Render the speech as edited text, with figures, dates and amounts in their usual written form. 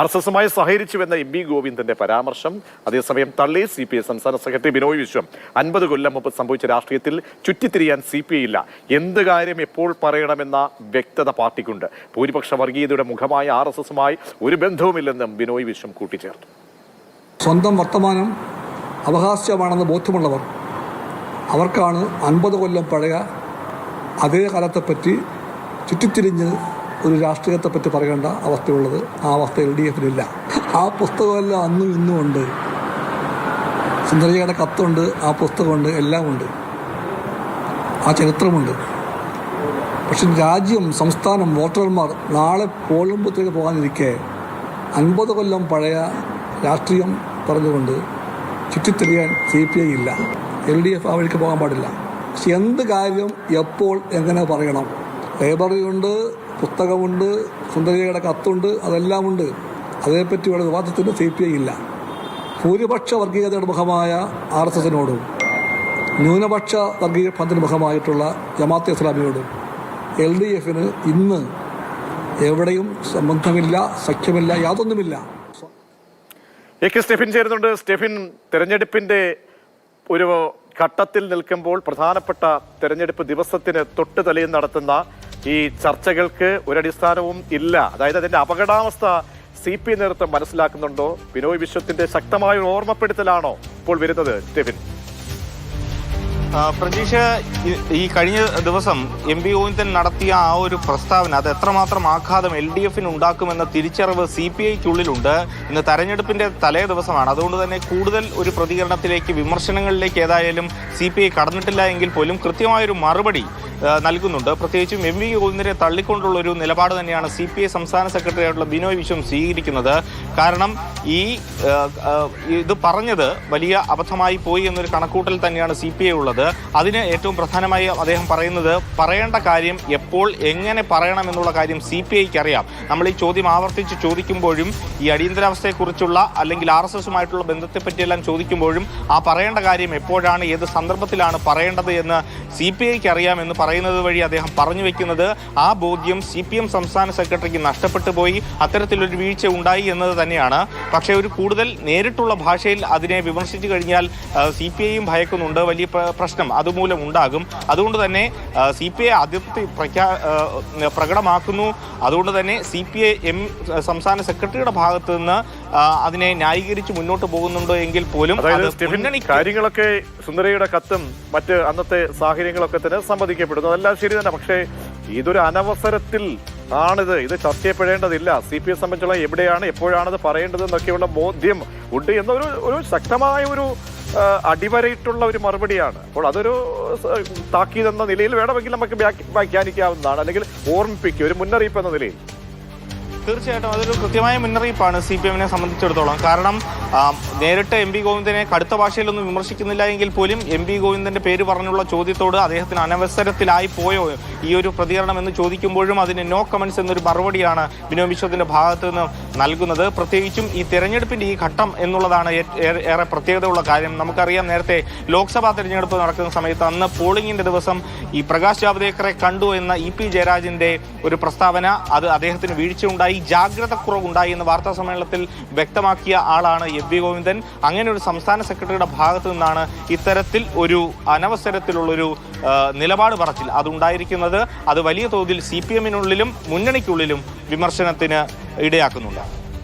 RSSുമായി സഹകരിച്ചുവെന്ന MV. ഗോവിന്ദന്റെ പരാമർശം അതേസമയം തള്ളി CPI സംസ്ഥാന സെക്രട്ടറി ബിനോയ് വിശ്വം. 50 കൊല്ലം മുമ്പ് സംഭവിച്ച രാഷ്ട്രീയത്തിൽ ചുറ്റിത്തിരിയാൻ CPI ഇല്ല. എന്ത് കാര്യം എപ്പോൾ പറയണമെന്ന വ്യക്തത പാർട്ടിക്കുണ്ട്. ഭൂരിപക്ഷ വർഗീയതയുടെ മുഖമായ RSSുമായി ഒരു ബന്ധവുമില്ലെന്നും ബിനോയ് വിശ്വം കൂട്ടിച്ചേർത്തു. സ്വന്തം വർത്തമാനം അവകാശമാണെന്ന് ബോധ്യമുള്ളവർ അവർക്കാണ് 50 കൊല്ലം പഴയ അതേ കാലത്തെപ്പറ്റി ചുറ്റിത്തിരിഞ്ഞ് ഒരു രാഷ്ട്രീയത്തെപ്പറ്റി പറയേണ്ട അവസ്ഥയുള്ളത്. ആ അവസ്ഥ LDFിനില്ല. ആ പുസ്തകമെല്ലാം അന്നും ഇന്നും ഉണ്ട്. സുന്ദരിയുടെ കത്തുണ്ട്, ആ പുസ്തകമുണ്ട്, എല്ലാം ഉണ്ട്, ആ ചരിത്രമുണ്ട്. പക്ഷെ രാജ്യം, സംസ്ഥാനം, വോട്ടർമാർ നാളെ പോളിംഗ് ബൂത്തിലേക്ക് പോകാനിരിക്കെ 50 കൊല്ലം പഴയ രാഷ്ട്രീയം പറഞ്ഞുകൊണ്ട് ചുറ്റിത്തിരിയാൻ CPI ഇല്ല. LDF ആ വഴിക്ക് പോകാൻ പാടില്ല. പക്ഷെ എന്ത് കാര്യം എപ്പോൾ എങ്ങനെ പറയണം? ലൈബ്രറിയുണ്ട്, പുസ്തകമുണ്ട്, സുന്ദരിയുടെ കത്തുണ്ട്, അതെല്ലാം ഉണ്ട്. അതേപ്പറ്റിയുള്ള വിവാദത്തിന് CPI ഇല്ല. ഭൂരിപക്ഷ വർഗീയതയുടെ മുഖമായ RSSനോടും ന്യൂനപക്ഷ വർഗീയ പന്തിന് മുഖമായിട്ടുള്ള ജമാഅത്തെ ഇസ്ലാമിയോടും LDFന് ഇന്ന് എവിടെയും സംബന്ധമില്ല, സഖ്യമില്ല, യാതൊന്നുമില്ല. AK സ്റ്റെഫിൻ ചേരുന്നുണ്ട്. സ്റ്റെഫിൻ, തെരഞ്ഞെടുപ്പിന്റെ ഒരു ഘട്ടത്തിൽ നിൽക്കുമ്പോൾ പ്രധാനപ്പെട്ട തെരഞ്ഞെടുപ്പ് ദിവസത്തിന് തൊട്ട് തലയിൽ നടത്തുന്ന ഈ ചർച്ചകൾക്ക് ഒരടിസ്ഥാനവും ഇല്ല. അതായത് അതിന്റെ അപകടാവസ്ഥ CPI നേതൃത്വം മനസ്സിലാക്കുന്നുണ്ടോ? ബിനോയ് വിശ്വത്തിന്റെ ശക്തമായ ഒരു ഓർമ്മപ്പെടുത്തലാണോ ഇപ്പോൾ വരുന്നത്? സ്റ്റെഫിൻ, പ്രജീഷ്, ഈ കഴിഞ്ഞ ദിവസം എം.വി. ഗോവിന്ദൻ നടത്തിയ ആ ഒരു പ്രസ്താവന അത് എത്രമാത്രം ആഘാതം LDFന് ഉണ്ടാക്കുമെന്ന തിരിച്ചറിവ് CPIക്കുള്ളിലുണ്ട്. ഇന്ന് തെരഞ്ഞെടുപ്പിന്റെ തലേ ദിവസമാണ്. അതുകൊണ്ട് തന്നെ കൂടുതൽ ഒരു പ്രതികരണത്തിലേക്ക്, വിമർശനങ്ങളിലേക്ക് ഏതായാലും CPI കടന്നിട്ടില്ല എങ്കിൽ പോലും കൃത്യമായൊരു മറുപടി നൽകുന്നുണ്ട്. പ്രത്യേകിച്ചും എം.വി. ഗോവിന്ദനെ തള്ളിക്കൊണ്ടുള്ള ഒരു നിലപാട് തന്നെയാണ് CPI സംസ്ഥാന സെക്രട്ടറി ആയിട്ടുള്ള ബിനോയ് വിശ്വം സ്വീകരിക്കുന്നത്. കാരണം ഇത് പറഞ്ഞത് വലിയ അബദ്ധമായി പോയി എന്നൊരു കണക്കൂട്ടൽ തന്നെയാണ് CPI ഉള്ളത്. അതിന് ഏറ്റവും പ്രധാനമായി അദ്ദേഹം പറയുന്നത്, പറയേണ്ട കാര്യം എപ്പോൾ എങ്ങനെ പറയണം എന്നുള്ള കാര്യം CPIക്ക് അറിയാം. നമ്മൾ ഈ ചോദ്യം ആവർത്തിച്ച് ചോദിക്കുമ്പോഴും, ഈ അടിയന്തരാവസ്ഥയെക്കുറിച്ചുള്ള അല്ലെങ്കിൽ RSSുമായിട്ടുള്ള ബന്ധത്തെപ്പറ്റിയെല്ലാം ചോദിക്കുമ്പോഴും ആ പറയേണ്ട കാര്യം എപ്പോഴാണ്, ഏത് സന്ദർഭത്തിലാണ് പറയേണ്ടത് എന്ന് CPIക്ക് അറിയാമെന്ന് പറയുന്നത് വഴി അദ്ദേഹം പറഞ്ഞു വെക്കുന്നത് ആ ബോധ്യം CPM സംസ്ഥാന സെക്രട്ടറിക്ക് നഷ്ടപ്പെട്ടു പോയി. അത്തരത്തിലൊരു വീഴ്ച ഉണ്ടായി എന്നത് തന്നെയാണ്. പക്ഷേ ഒരു കൂടുതൽ നേരിട്ടുള്ള ഭാഷയിൽ അതിനെ വിമർശിച്ചു കഴിഞ്ഞാൽ CPIയും ഭയക്കുന്നുണ്ട്, വലിയ പ്രശ്നം അതുമൂലം ഉണ്ടാകും. അതുകൊണ്ട് തന്നെ CPI അതിർത്തി പ്രകടമാക്കുന്നു. അതുകൊണ്ട് തന്നെ CPIM സംസ്ഥാന സെക്രട്ടറിയുടെ ഭാഗത്ത് നിന്ന് അതിനെ ന്യായീകരിച്ച് മുന്നോട്ട് പോകുന്നുണ്ടോ എങ്കിൽ പോലും കാര്യങ്ങളൊക്കെ സുന്ദരയുടെ കത്തും മറ്റ് അന്നത്തെ സാഹചര്യങ്ങളൊക്കെ തന്നെ സമ്മതിക്കപ്പെടുന്നു. അതെല്ലാം ശരി തന്നെ. പക്ഷേ ഇതൊരു അനവസരത്തിൽ ഇത് ചർച്ച ചെയ്യപ്പെടേണ്ടതില്ല. CPI സംബന്ധിച്ചുള്ള എവിടെയാണ് എപ്പോഴാണത് പറയേണ്ടത് എന്നൊക്കെയുള്ള ബോധ്യം ഉണ്ട് എന്നൊരു ശക്തമായ ഒരു അടിവരയിട്ടുള്ള ഒരു മറുപടിയാണ്. അപ്പോൾ അതൊരു താക്കീതെന്ന നിലയിൽ വേണമെങ്കിൽ നമുക്ക് വ്യാഖ്യാനിക്കാവുന്നതാണ്, അല്ലെങ്കിൽ ഓർമ്മിപ്പിക്കുക, ഒരു മുന്നറിയിപ്പ് എന്ന നിലയിൽ. തീർച്ചയായിട്ടും അതൊരു കൃത്യമായ മുന്നറിയിപ്പാണ് CPMനെ സംബന്ധിച്ചിടത്തോളം. കാരണം നേരിട്ട് എം.വി. ഗോവിന്ദനെ കടുത്ത ഭാഷയിലൊന്നും വിമർശിക്കുന്നില്ല എങ്കിൽ പോലും എം.വി. ഗോവിന്ദന്റെ പേര് പറഞ്ഞുള്ള ചോദ്യത്തോട് അദ്ദേഹത്തിന് അനവസരത്തിലായി പോയോ ഈ ഒരു പ്രതികരണം എന്ന് ചോദിക്കുമ്പോഴും അതിന് നോ കമന്റ്സ് എന്നൊരു മറുപടിയാണ് ബിനോയ് വിശ്വത്തിന്റെ ഭാഗത്ത് നിന്ന് നൽകുന്നത്. പ്രത്യേകിച്ചും ഈ തെരഞ്ഞെടുപ്പിന്റെ ഈ ഘട്ടം എന്നുള്ളതാണ് ഏറെ പ്രത്യേകതയുള്ള കാര്യം. നമുക്കറിയാം, നേരത്തെ ലോക്സഭാ തെരഞ്ഞെടുപ്പ് നടക്കുന്ന സമയത്ത് അന്ന് പോളിംഗിന്റെ ദിവസം ഈ പ്രകാശ് ജാവ്ദേക്കറെ കണ്ടു എന്ന EP ജയരാജന്റെ ഒരു പ്രസ്താവന, അത് അദ്ദേഹത്തിന് വീഴ്ചയുണ്ടായി, ജാഗ്രത കുറവുണ്ടായി എന്ന് വാർത്താ സമ്മേളനത്തിൽ വ്യക്തമാക്കിയ ആളാണ് എം.വി. ഗോവിന്ദൻ. അങ്ങനെ ഒരു സംസ്ഥാന സെക്രട്ടറിയുടെ ഭാഗത്തു നിന്നാണ് ഇത്തരത്തിൽ ഒരു അനവസരത്തിലുള്ളൊരു നിലപാട് പറച്ചിൽ അതുണ്ടായിരിക്കുന്നത്. അത് വലിയ തോതിൽ CPMനുള്ളിലും മുന്നണിക്കുള്ളിലും വിമർശനത്തിന് ഇടയാക്കുന്നുണ്ട്.